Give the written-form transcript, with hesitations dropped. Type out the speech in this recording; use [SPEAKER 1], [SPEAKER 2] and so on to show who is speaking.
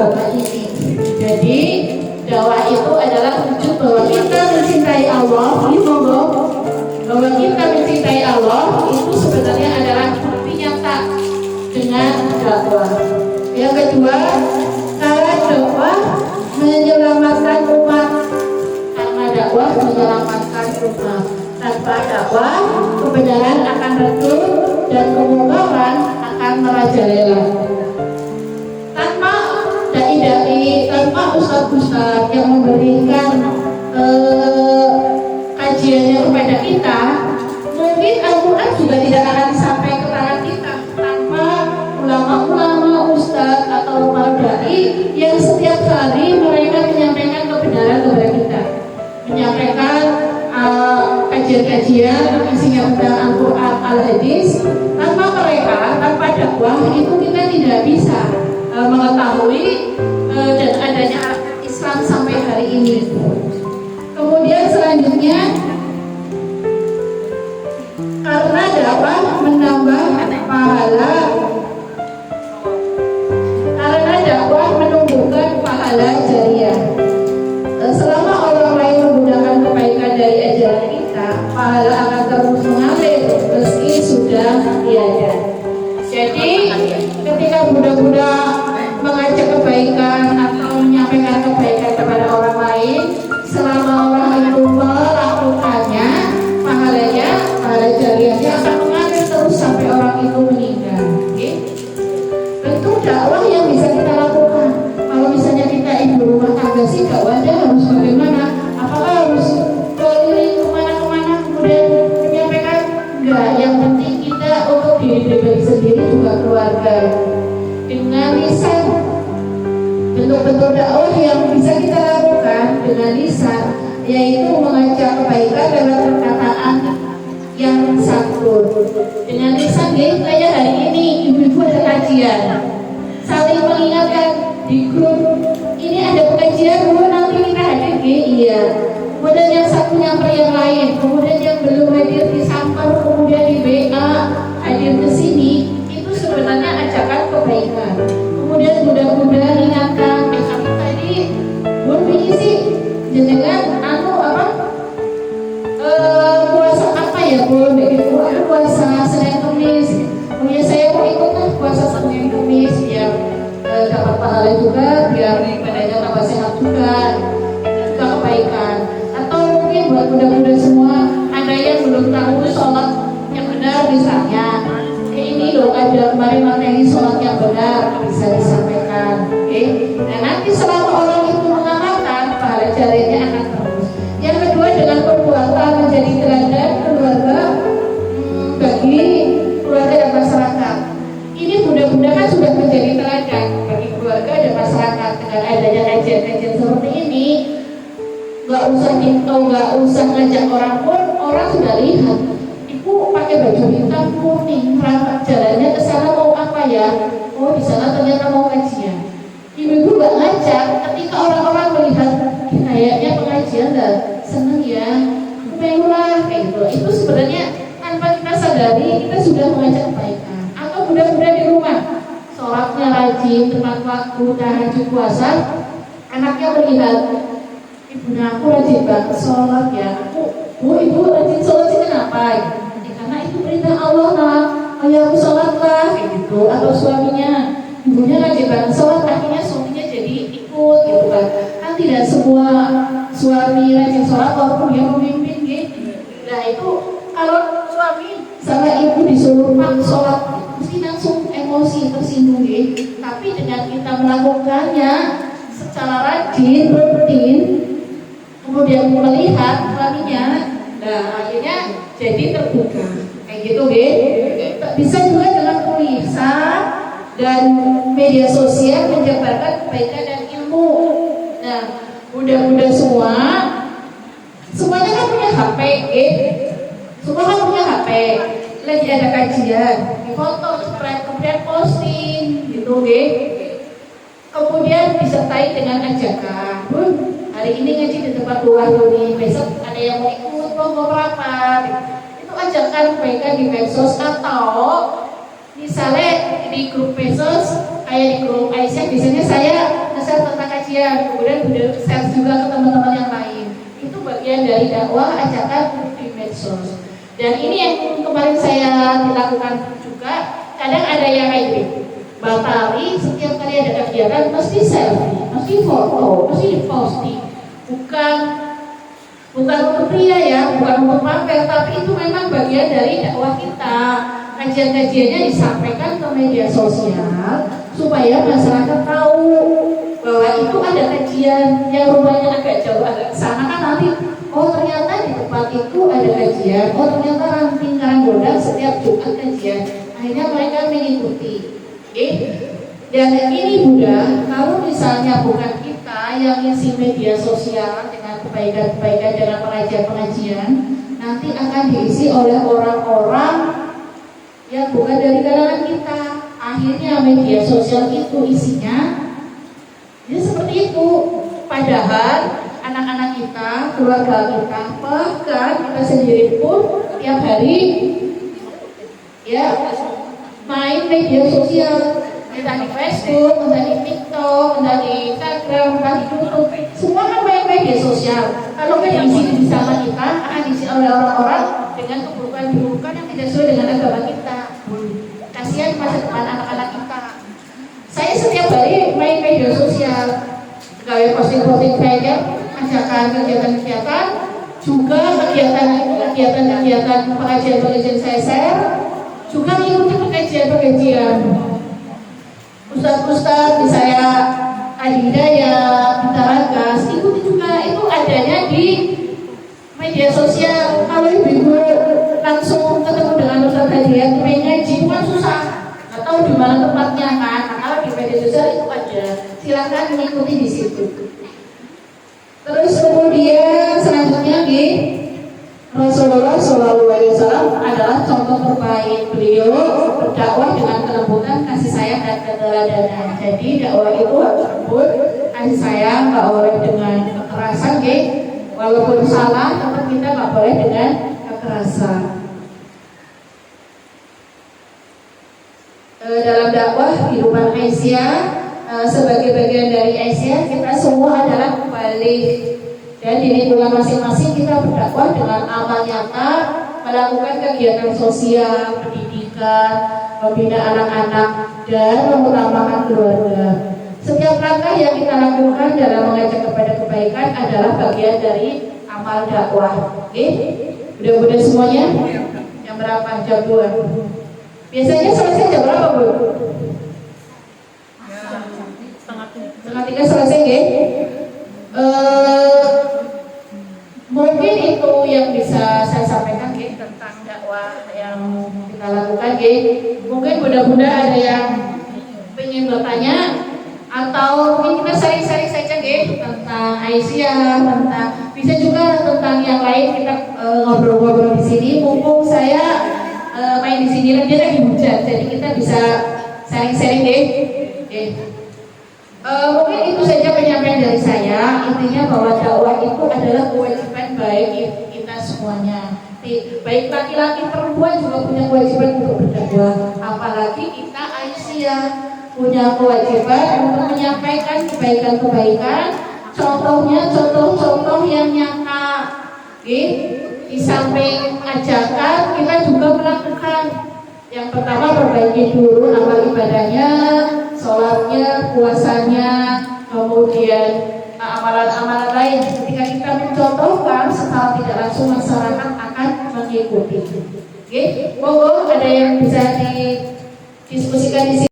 [SPEAKER 1] agama ini. Jadi dakwah itu adalah wujud bahwa kita mencintai Allah, bahwa kita mencintai Allah itu sebenarnya adalah bukti nyata dengan dakwah. Yang kedua, cara dakwah menyelamatkan umat. Karena dakwah menyelamatkan umat. Tanpa dakwah, kebenaran akan redup dan kemungkaran akan merajalela. Tanpa dai-dai, tanpa ustaz-ustaz yang memberikan kajiannya kepada kita, mungkin Al-Quran juga tidak akan sampai ke tangan kita. Tanpa ulama-ulama, ustaz atau para dai yang setiap hari mereka menyampaikan kebenaran kepada kita, menyampaikan kajian-kajian isinya tentang Al-Quran, Al-Hadis. Tanpa mereka, tanpa dakwah itu kita tidak bisa mengetahui dan adanya Islam sampai hari ini. Kemudian selanjutnya, karena dakwah menambah pahala, karena dakwah menumbuhkan pahala jariah. Selama orang lain menggunakan kebaikan dari ajaran kita, pahala akan terus mengalir meski sudah tiada. Jadi ketika Bunda-bunda mengajak kebaikan atau menyampaikan kebaikan kepada orang lain, selama orang itu melakukannya, pahalanya, pahala jariahnya akan mengalir terus sampai orang itu meninggal. Okay? Bentuk dakwah yang bisa kita lakukan. Kalau misalnya kita ibu rumah tangga sih dakwahnya harus bagaimana? Apakah harus keliling kemana-kemana kemudian menyampaikan? Enggak, yang penting kita untuk diri pribadi sendiri juga keluarga. Dengan lisan, bentuk-bentuk dakwah yang bisa kita lakukan dengan lisan, yaitu mengajak kebaikan lewat perkataan yang santun. Dengan lisan, kayak hari ini ibu-ibu ada kajian, saling mengingatkan di grup, ini ada pengajian, nanti kita hadir, iya. Kemudian yang satu nyamper yang lain, kemudian yang belum hadir disamper, kemudian di WA hadir ke sini. Itu sebenarnya ajakan kebaikan. Kemudian mudah-mudahan ingatkan, kami tadi belum sih jenengan puasa apa ya, belum begitu, puasa Senin Kamis. Kemudian saya mau ikut puasa Senin Kamis biar dapat pahala juga, biar badannya tambah sehat juga. Itu juga kebaikan. Atau mungkin buat muda-muda semua, ada yang belum tahu sholat yang benar misalnya, ini loh ada kemarin materi sholat yang benar, bisa disampaikan. Oke? Nah nanti selama orang itu mengamalkan, pahala jariahnya akan terus. Yang kedua, dengan perbuatan menjadi teladan keluarga bagi keluarga dan masyarakat. Ini bunda-bunda kan sudah menjadi teladan bagi keluarga dan masyarakat dengan adanya kajian-kajian seperti ini. Gak usah ngajak orang pun, orang sudah lihat. Ibu pakai baju hitam kuning, rapat jalannya ke sana mau apa ya? Oh di sana ternyata mau kajian. Ibu-ibu gak ngajak, ketika orang-orang melihat kayaknya pengajian dah seneng ya, pengulah kayak gitu. Itu sebenarnya tanpa kita sadari kita sudah mengajak kebaikan. Atau mudah-mudah di rumah, sholatnya rajin, tepat waktu, tahajud puasa, anaknya melihat ibunya aku rajin banget sholat ya, ibu rajin sholat sih kenapa? Karena itu perintah Allah nak, ayo aku sholat lah kayak gitu. Atau suaminya, ibunya rajin banget sholat, akhirnya suaminya jadi ikut gitu kan. Kan tidak semua suami rajin sholat walaupun dia memimpin gitu. Nah itu kalau suami sama ibu disuruh sholat mesti langsung emosi tersinggung gitu. Tapi dengan kita melakukannya secara rajin, rutin, kemudian melihat suaminya, nah akhirnya jadi terbuka kayak gitu Bisa juga dengan tulisan dan media sosial menjabarkan kebaikan dan ilmu. Nah mudah-mudah semuanya kan punya HP semua kan punya HP, lagi ada kajian di foto, kemudian posting gitu kemudian disertai dengan ajakan, hari ini ngaji di tempat luar nih, besok ada yang mau ikut mau rapat. Itu ajakan kebaikan di medsos, atau misalnya di grup medsos kayak di grup Aisyah biasanya saya nge-share tentang kajian, kemudian share juga ke teman-teman yang lain. Itu bagian dari dakwah ajakan di medsos. Dan ini yang kemarin saya dilakukan juga. Kadang ada yang kayak gitu, Bang Tari setiap kali ada kegiatan mesti selfie, mesti foto, mesti diposting. Bukan untuk pria ya, bukan untuk pamer, tapi itu memang bagian dari dakwah kita. Kajian-kajiannya disampaikan ke media sosial supaya masyarakat tahu bahwa itu ada kajian yang rumahnya agak jauh, agak sana kan nanti, oh ternyata di tempat itu ada kajian, oh ternyata Ranting Karanggoda setiap Jumat kajian. Akhirnya mereka mengikuti. Dan ini Bunda, kalau misalnya bukan kita yang ngisi media sosial dengan kebaikan-kebaikan dengan pengajian-pengajian, nanti akan diisi oleh orang-orang yang bukan dari kalangan kita. Akhirnya media sosial itu isinya ya seperti itu. Padahal anak-anak kita, keluarga kita, bahkan kita sendiri pun tiap hari ya main media sosial, entah di Facebook, entah di TikTok, entah di Instagram, entah di YouTube, semua kan main media sosial. Kalau kan diisi sama kita, akan diisi oleh orang-orang dengan keburukan-keburukan yang tidak sesuai dengan agama kita. Kasihan masa depan anak-anak kita. Saya setiap hari main media sosial, kayak posting-posting saja, ajakan kegiatan-kegiatan, juga kegiatan-kegiatan pengajian-pengajian saya share. Juga mengikuti pengajian-pengajian Ustaz-Ustaz saya Adi Hidayat, Bita Ragas, ikuti juga. Itu adanya di media sosial. Kalau ibu-ibu langsung ketemu dengan Ustaz Adi Hidayat pengen ngaji itu kan susah, nggak tahu di mana tempatnya kan. Nah, kalau di media sosial itu ada, silakan mengikuti di situ. Terus kemudian selanjutnya di Rasulullah SAW adalah contoh terbaik. Beliau berdakwah dengan kelembutan, kasih sayang dan keteladanan. Jadi dakwah itu harus lembut, kasih sayang, nggak boleh dengan kekerasan, walaupun salah, tetap kita nggak boleh dengan kekerasan. Dalam dakwah kehidupan Aisyah, sebagai bagian dari Aisyah, kita semua adalah balik. Dan di lingkungan masing-masing kita berdakwah dengan amal nyata, melakukan kegiatan sosial, pendidikan, membina anak-anak, dan mengutamakan keluarga. Setiap langkah yang kita lakukan dalam mengajak kepada kebaikan adalah bagian dari amal dakwah. Udah semuanya? Jam berapa? Jam 2. Biasanya selesai jam berapa, Bu? Setengah 3 selesai, mungkin itu yang bisa saya sampaikan tentang dakwah yang kita lakukan. Mungkin bunda-bunda ada yang ingin bertanya, atau mungkin kita sharing-sharing saja tentang Aisyah, tentang bisa juga tentang yang lain. Kita ngobrol-ngobrol di sini. Mumpung saya main di sini dia lagi hujan, jadi kita bisa sharing-sharing mungkin itu saja penyampaian dari saya. Intinya bahwa dakwah itu adalah kewajiban baik kita semuanya. Baik laki-laki perempuan juga punya kewajiban untuk berdakwah. Apalagi kita Aisyah punya kewajiban untuk menyampaikan kebaikan-kebaikan. Contohnya contoh-contoh yang nyata. Di samping ajakan kita juga melakukan. Yang pertama, perbaiki dulu amal ibadahnya, sholatnya, puasanya, kemudian amalan-amalan lain. Ketika kita mencontohkan, secara tidak langsung masyarakat akan mengikuti. Monggo ada yang bisa didiskusikan di sini.